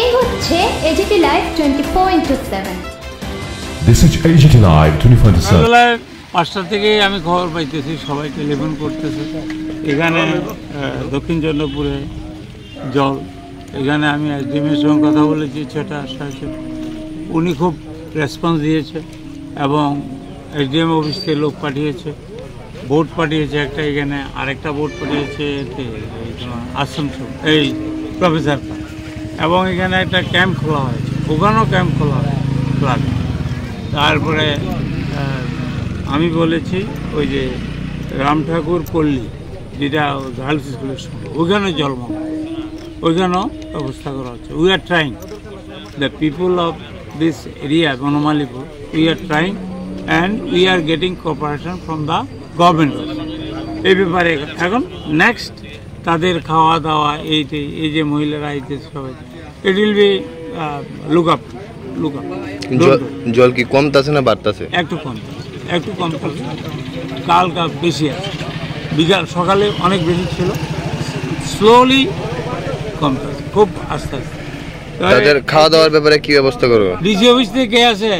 এই হচ্ছে AGT live 24/7। This is AGT Live 24/7। বেলায় 5টা থেকে আমি খবর পাইতেছি, সবাই টেলিফোন করতেছে এখানে দক্ষিণ চন্দ্রপুরে জল। এখানে আমি এসডিএমের সঙ্গে কথা বলেছি, সেটা আসা আছে, উনি খুব রেসপন্স দিয়েছে এবং এসডিএম অফিস থেকে লোক পাঠিয়েছে, বোট পাঠিয়েছে একটা, এখানে আরেকটা বোট পাঠিয়েছে আসানসোল এই প্রফেসর, এবং এখানে একটা ক্যাম্প খোলা হয়েছে, ওখানেও ক্যাম্প খোলা হয়েছে। তারপরে আমি বলেছি ওই যে রাম ঠাকুর পল্লী যেটা গার্লস স্কুলের সঙ্গে, ওইখানে জলমগ্ন, ওইখানেও ব্যবস্থা করা হচ্ছে। We are trying, the people of this area Banamalipur, we are trying and we are getting cooperation from the government এই ব্যাপারে। এখন নেক্সট তাদের খাওয়া দাওয়া এই যে মহিলারা আইতেছে সবাই, it will be look up. জল কি কমতেছে না বাড়তেছে? একটু কমতেছে, কাল বেশি আছে, বিকাল সকালে অনেক বেশি ছিল, স্লোলি কমতেছে, খুব আস্তে আস্তে। তাদের খাওয়া দাওয়ার ব্যাপারে কি ব্যবস্থা করবো? ডিসি অফিস থেকে কে আছে?